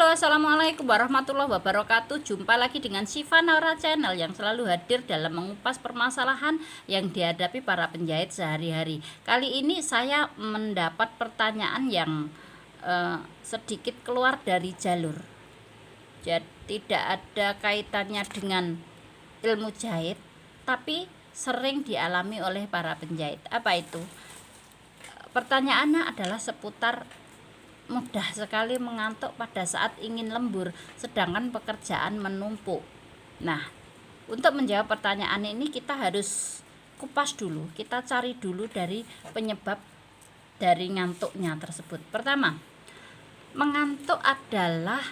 Halo, assalamualaikum warahmatullahi wabarakatuh. Jumpa lagi dengan Siva Naura Channel yang selalu hadir dalam mengupas permasalahan yang dihadapi para penjahit sehari-hari. Kali ini saya mendapat pertanyaan yang sedikit keluar dari jalur. Jadi tidak ada kaitannya dengan ilmu jahit, tapi sering dialami oleh para penjahit. Apa itu? Pertanyaannya adalah seputar mudah sekali mengantuk pada saat ingin lembur, sedangkan pekerjaan menumpuk. Nah, untuk menjawab pertanyaan ini kita harus kupas dulu, kita cari dulu dari penyebab dari ngantuknya tersebut. Pertama, mengantuk adalah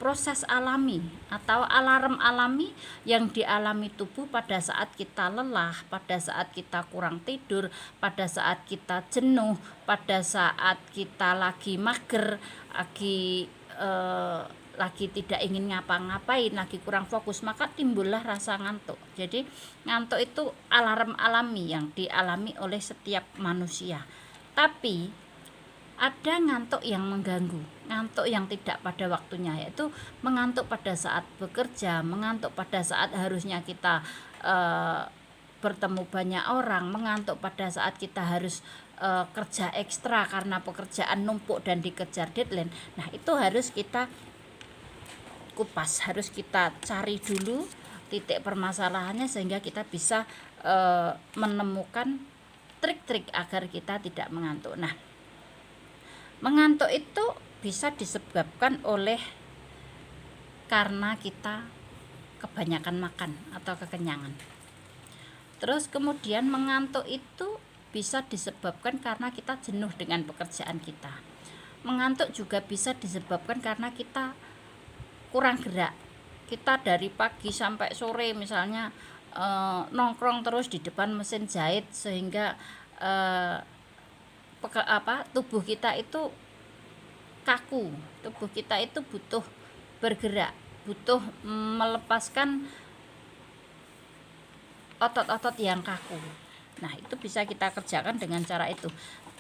proses alami atau alarm alami yang dialami tubuh pada saat kita lelah, pada saat kita kurang tidur, pada saat kita jenuh, pada saat kita lagi mager, lagi tidak ingin ngapa-ngapain, lagi kurang fokus, maka timbullah rasa ngantuk. Jadi ngantuk itu alarm alami yang dialami oleh setiap manusia. Tapi ada ngantuk yang mengganggu, ngantuk yang tidak pada waktunya, yaitu mengantuk pada saat bekerja, mengantuk pada saat harusnya kita bertemu banyak orang, mengantuk pada saat kita harus kerja ekstra karena pekerjaan numpuk dan dikejar deadline. Nah, itu harus kita kupas, harus kita cari dulu titik permasalahannya sehingga kita bisa menemukan trik-trik agar kita tidak mengantuk. Nah, mengantuk itu bisa disebabkan oleh karena kita kebanyakan makan atau kekenyangan. Terus kemudian mengantuk itu bisa disebabkan karena kita jenuh dengan pekerjaan kita. Mengantuk juga bisa disebabkan karena kita kurang gerak. Kita dari pagi sampai sore misalnya nongkrong terus di depan mesin jahit sehingga tubuh kita itu kaku, tubuh kita itu butuh bergerak, butuh melepaskan otot-otot yang kaku. Nah, itu bisa kita kerjakan dengan cara itu.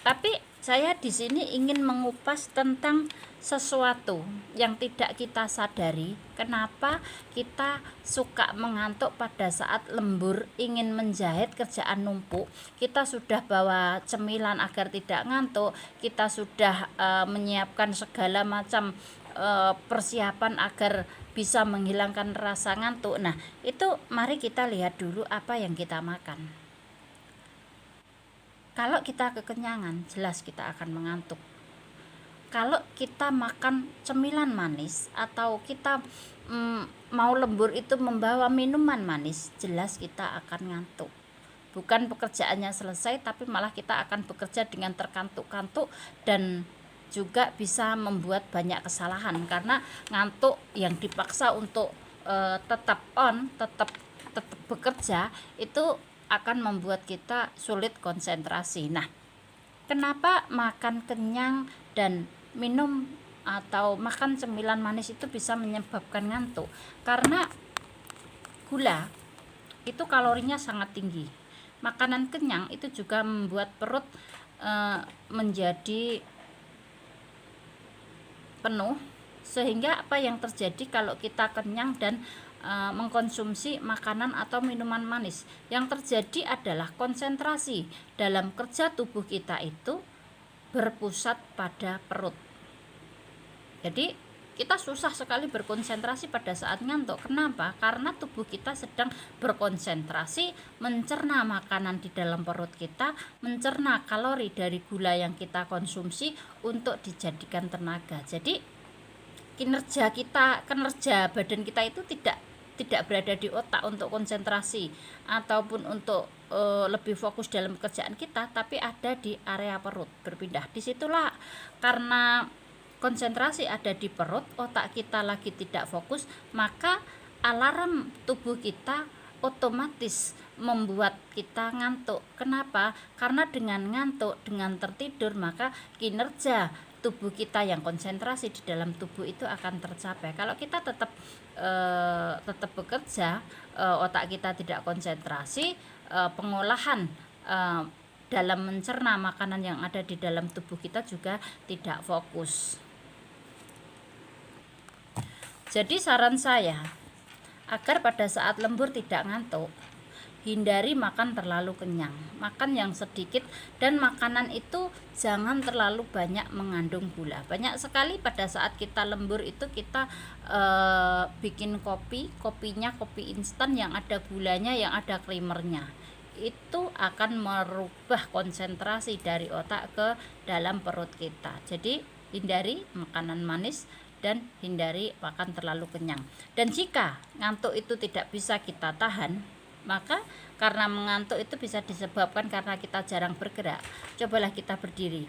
Tapi saya di sini ingin mengupas tentang sesuatu yang tidak kita sadari. Kenapa kita suka mengantuk pada saat lembur, ingin menjahit, kerjaan numpuk. Kita sudah bawa cemilan agar tidak ngantuk. Kita sudah menyiapkan segala macam persiapan agar bisa menghilangkan rasa ngantuk. Nah, itu mari kita lihat dulu apa yang kita makan. Kalau kita kekenyangan, jelas kita akan mengantuk. Kalau kita makan cemilan manis atau kita mau lembur itu membawa minuman manis, jelas kita akan ngantuk. Bukan pekerjaannya selesai, tapi malah kita akan bekerja dengan terkantuk-kantuk dan juga bisa membuat banyak kesalahan karena ngantuk yang dipaksa untuk tetap bekerja itu akan membuat kita sulit konsentrasi. Nah, kenapa makan kenyang dan minum atau makan cemilan manis itu bisa menyebabkan ngantuk? Karena gula itu kalorinya sangat tinggi. Makanan kenyang itu juga membuat perut menjadi penuh, sehingga apa yang terjadi kalau kita kenyang dan mengkonsumsi makanan atau minuman manis, yang terjadi adalah konsentrasi dalam kerja tubuh kita itu berpusat pada perut. Jadi kita susah sekali berkonsentrasi pada saat ngantuk. Kenapa? Karena tubuh kita sedang berkonsentrasi mencerna makanan di dalam perut kita, mencerna kalori dari gula yang kita konsumsi untuk dijadikan tenaga. Jadi kinerja badan kita itu tidak berada di otak untuk konsentrasi ataupun untuk lebih fokus dalam pekerjaan kita, tapi ada di area perut, berpindah. Disitulah karena konsentrasi ada di perut, otak kita lagi tidak fokus, maka alarm tubuh kita otomatis membuat kita ngantuk. Kenapa? Karena dengan ngantuk, dengan tertidur, maka kinerja tubuh kita yang konsentrasi di dalam tubuh itu akan tercapai. Kalau kita tetap bekerja, otak kita tidak konsentrasi, pengolahan dalam mencerna makanan yang ada di dalam tubuh kita juga tidak fokus. Jadi saran saya, agar pada saat lembur tidak ngantuk, hindari makan terlalu kenyang, makan yang sedikit, dan makanan itu jangan terlalu banyak mengandung gula. Banyak sekali pada saat kita lembur itu kita bikin kopinya kopi instan yang ada gulanya, yang ada creamernya, itu akan merubah konsentrasi dari otak ke dalam perut kita. Jadi hindari makanan manis dan hindari makan terlalu kenyang. Dan jika ngantuk itu tidak bisa kita tahan, maka karena mengantuk itu bisa disebabkan karena kita jarang bergerak. Cobalah kita berdiri,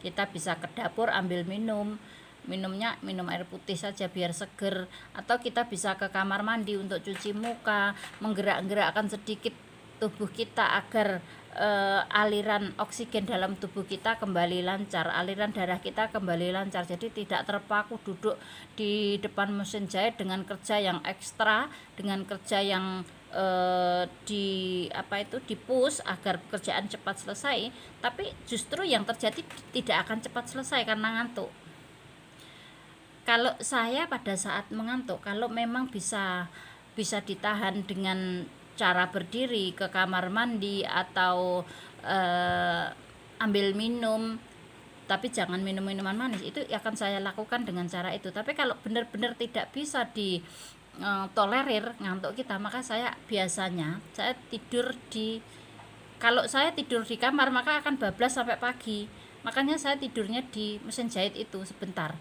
kita bisa ke dapur ambil minumnya minum air putih saja biar seger, atau kita bisa ke kamar mandi untuk cuci muka, menggerak-gerakkan sedikit tubuh kita agar aliran oksigen dalam tubuh kita kembali lancar, aliran darah kita kembali lancar. Jadi tidak terpaku duduk di depan mesin jahit dengan kerja yang ekstra, dengan kerja yang di push agar pekerjaan cepat selesai, tapi justru yang terjadi tidak akan cepat selesai karena ngantuk. Kalau saya pada saat mengantuk, kalau memang bisa ditahan dengan cara berdiri ke kamar mandi atau ambil minum, tapi jangan minum minuman manis, itu akan saya lakukan dengan cara itu. Tapi kalau benar-benar tidak bisa tolerir ngantuk kita, maka saya biasanya kalau saya tidur di kamar maka akan bablas sampai pagi. Makanya saya tidurnya di mesin jahit itu sebentar.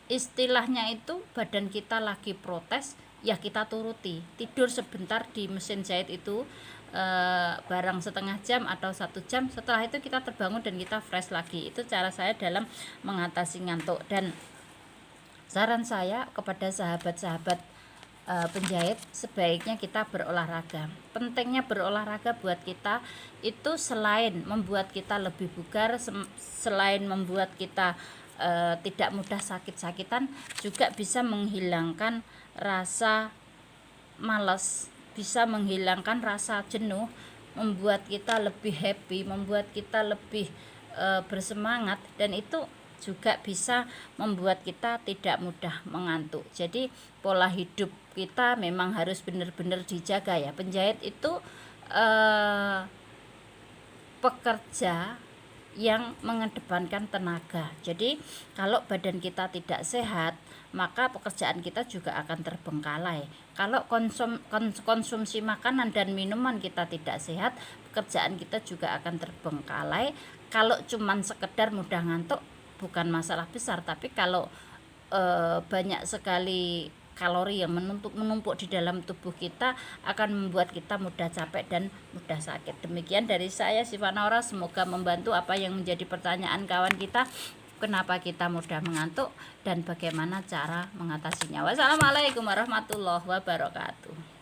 Istilahnya itu badan kita lagi protes, ya kita turuti, tidur sebentar di mesin jahit itu barang setengah jam atau 1 jam, setelah itu kita terbangun dan kita fresh lagi. Itu cara saya dalam mengatasi ngantuk. Dan saran saya kepada sahabat-sahabat penjahit, sebaiknya kita berolahraga. Pentingnya berolahraga buat kita itu selain membuat kita lebih bugar, selain membuat kita tidak mudah sakit-sakitan, juga bisa menghilangkan rasa malas, bisa menghilangkan rasa jenuh, membuat kita lebih happy, membuat kita lebih bersemangat, dan itu juga bisa membuat kita tidak mudah mengantuk. Jadi pola hidup kita memang harus benar-benar dijaga ya. Penjahit itu pekerja yang mengedepankan tenaga. Jadi kalau badan kita tidak sehat, maka pekerjaan kita juga akan terbengkalai. Kalau konsumsi makanan dan minuman kita tidak sehat, pekerjaan kita juga akan terbengkalai. Kalau cuman sekedar mudah ngantuk bukan masalah besar, tapi kalau banyak sekali kalori yang menumpuk di dalam tubuh kita akan membuat kita mudah capek dan mudah sakit. Demikian dari saya, Syifa Naura, semoga membantu apa yang menjadi pertanyaan kawan kita, kenapa kita mudah mengantuk dan bagaimana cara mengatasinya. Wassalamualaikum warahmatullahi wabarakatuh.